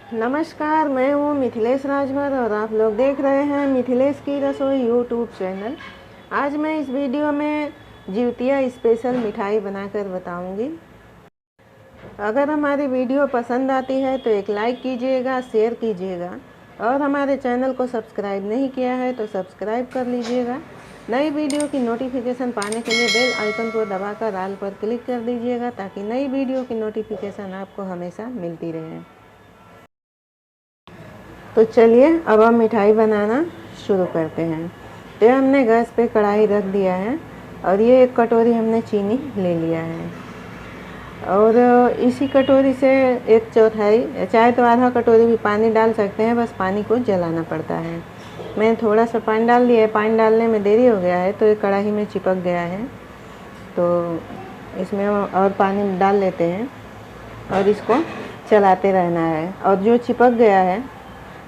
नमस्कार, मैं हूँ मिथिलेश राजभर और आप लोग देख रहे हैं मिथिलेश की रसोई यूट्यूब चैनल। आज मैं इस वीडियो में जिउतिया स्पेशल मिठाई बनाकर बताऊंगी। अगर हमारी वीडियो पसंद आती है तो एक लाइक कीजिएगा, शेयर कीजिएगा और हमारे चैनल को सब्सक्राइब नहीं किया है तो सब्सक्राइब कर लीजिएगा। नई वीडियो की नोटिफिकेशन पाने के लिए बेल आइकन को दबाकर ऑल पर क्लिक कर दीजिएगा ताकि नई वीडियो की नोटिफिकेशन आपको हमेशा मिलती रहे। तो चलिए अब हम मिठाई बनाना शुरू करते हैं। तो हमने गैस पे कढ़ाई रख दिया है और ये एक कटोरी हमने चीनी ले लिया है और इसी कटोरी से एक चौथाई, चाहे तो आधा कटोरी भी पानी डाल सकते हैं, बस पानी को जलाना पड़ता है। मैंने थोड़ा सा पानी डाल दिया है। पानी डालने में देरी हो गया है तो ये कढ़ाई में चिपक गया है, तो इसमें और पानी डाल लेते हैं और इसको चलाते रहना है। और जो चिपक गया है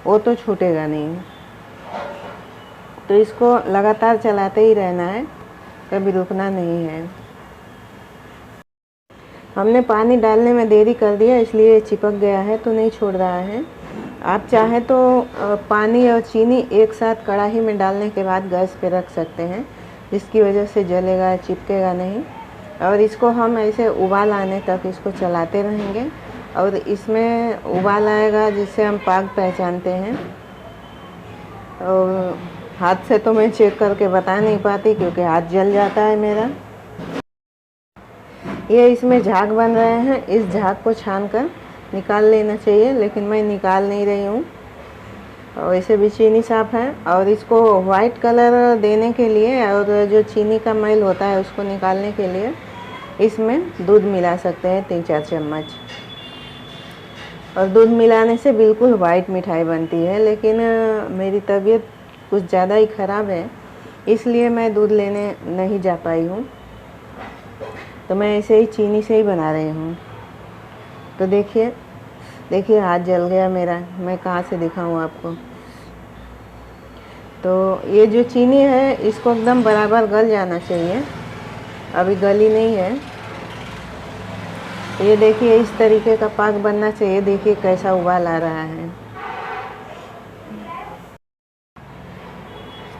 वो तो छूटेगा नहीं, तो इसको लगातार चलाते ही रहना है, कभी रुकना नहीं है। हमने पानी डालने में देरी कर दिया इसलिए चिपक गया है, तो नहीं छोड़ रहा है। आप चाहें तो पानी और चीनी एक साथ कढ़ाई में डालने के बाद गैस पे रख सकते हैं, जिसकी वजह से जलेगा, चिपकेगा नहीं। और इसको हम ऐसे उबाल आने तक इसको चलाते रहेंगे और इसमें उबाल आएगा जिससे हम पाक पहचानते हैं। और हाथ से तो मैं चेक करके बता नहीं पाती क्योंकि हाथ जल जाता है मेरा। ये इसमें झाग बन रहे हैं, इस झाग को छान कर निकाल लेना चाहिए, लेकिन मैं निकाल नहीं रही हूँ। और वैसे भी चीनी साफ़ है। और इसको वाइट कलर देने के लिए और जो चीनी का मैल होता है उसको निकालने के लिए इसमें दूध मिला सकते हैं 3-4 चम्मच। और दूध मिलाने से बिल्कुल वाइट मिठाई बनती है, लेकिन मेरी तबीयत कुछ ज़्यादा ही ख़राब है इसलिए मैं दूध लेने नहीं जा पाई हूँ, तो मैं ऐसे ही चीनी से ही बना रही हूँ। तो देखिए हाथ जल गया मेरा, मैं कहाँ से दिखाऊँ आपको। तो ये जो चीनी है इसको एकदम बराबर गल जाना चाहिए, अभी गली नहीं है। ये देखिए इस तरीके का पाक बनना चाहिए। देखिए कैसा उबाल आ रहा है।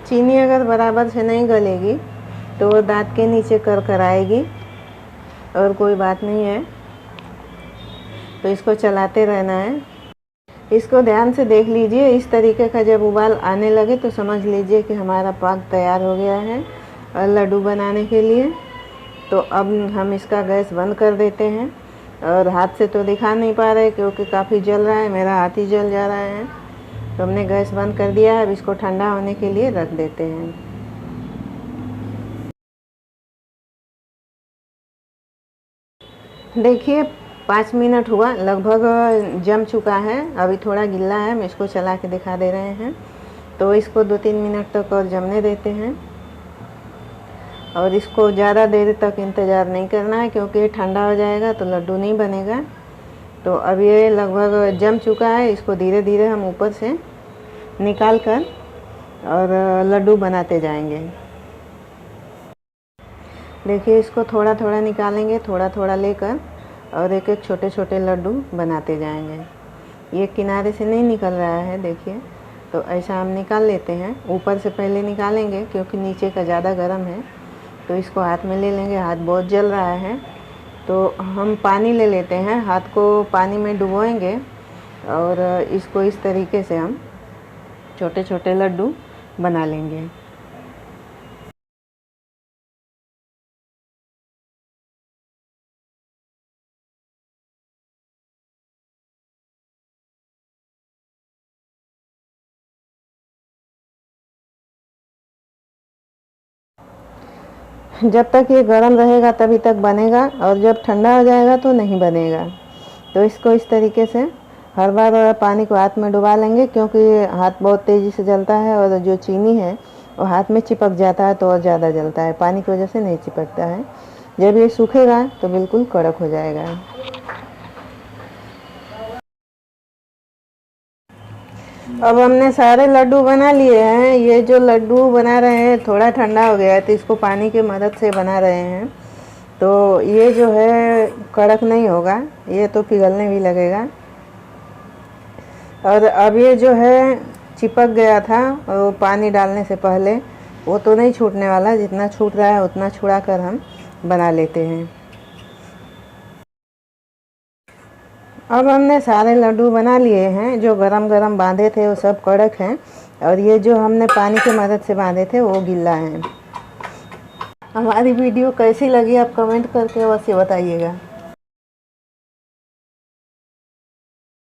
चीनी अगर बराबर से नहीं गलेगी तो वो दांत के नीचे कर कर आएगी और कोई बात नहीं है, तो इसको चलाते रहना है। इसको ध्यान से देख लीजिए, इस तरीके का जब उबाल आने लगे तो समझ लीजिए कि हमारा पाक तैयार हो गया है और लड्डू बनाने के लिए। तो अब हम इसका गैस बंद कर देते हैं। और हाथ से तो दिखा नहीं पा रहे क्योंकि काफ़ी जल रहा है, मेरा हाथ ही जल जा रहा है। तो हमने गैस बंद कर दिया है। अब इसको ठंडा होने के लिए रख देते हैं। देखिए 5 मिनट हुआ, लगभग जम चुका है। अभी थोड़ा गिल्ला है, हम इसको चला के दिखा दे रहे हैं। तो इसको 2-3 मिनट तक और जमने देते हैं। और इसको ज़्यादा देर तक इंतज़ार नहीं करना है क्योंकि ये ठंडा हो जाएगा तो लड्डू नहीं बनेगा। तो अब ये लगभग जम चुका है। इसको धीरे धीरे हम ऊपर से निकाल कर और लड्डू बनाते जाएंगे। देखिए इसको थोड़ा थोड़ा निकालेंगे, थोड़ा थोड़ा लेकर और एक एक छोटे छोटे लड्डू बनाते जाएंगे। ये किनारे से नहीं निकल रहा है, देखिए। तो ऐसा हम निकाल लेते हैं। ऊपर से पहले निकालेंगे क्योंकि नीचे का ज़्यादा गर्म है। तो इसको हाथ में ले लेंगे, हाथ बहुत जल रहा है। तो हम पानी ले लेते हैं, हाथ को पानी में डुबोएंगे और इसको इस तरीके से हम छोटे छोटे लड्डू बना लेंगे। जब तक ये गर्म रहेगा तभी तक बनेगा और जब ठंडा हो जाएगा तो नहीं बनेगा। तो इसको इस तरीके से हर बार पानी को हाथ में डुबा लेंगे क्योंकि हाथ बहुत तेज़ी से जलता है और जो चीनी है वो हाथ में चिपक जाता है तो और ज़्यादा जलता है, पानी की वजह से नहीं चिपकता है। जब ये सूखेगा तो बिल्कुल कड़क हो जाएगा। अब हमने सारे लड्डू बना लिए हैं। ये जो लड्डू बना रहे हैं थोड़ा ठंडा हो गया है तो इसको पानी की मदद से बना रहे हैं। तो ये जो है कड़क नहीं होगा, ये तो पिघलने भी लगेगा। और अब ये जो है चिपक गया था वो पानी डालने से पहले, वो तो नहीं छूटने वाला, जितना छूट रहा है उतना छुड़ा कर हम बना लेते हैं। अब हमने सारे लड्डू बना लिए हैं। जो गरम गरम बांधे थे वो सब कड़क हैं, और ये जो हमने पानी की मदद से बांधे थे वो गीला हैं। हमारी वीडियो कैसी लगी आप कमेंट करके अवश्य बताइएगा।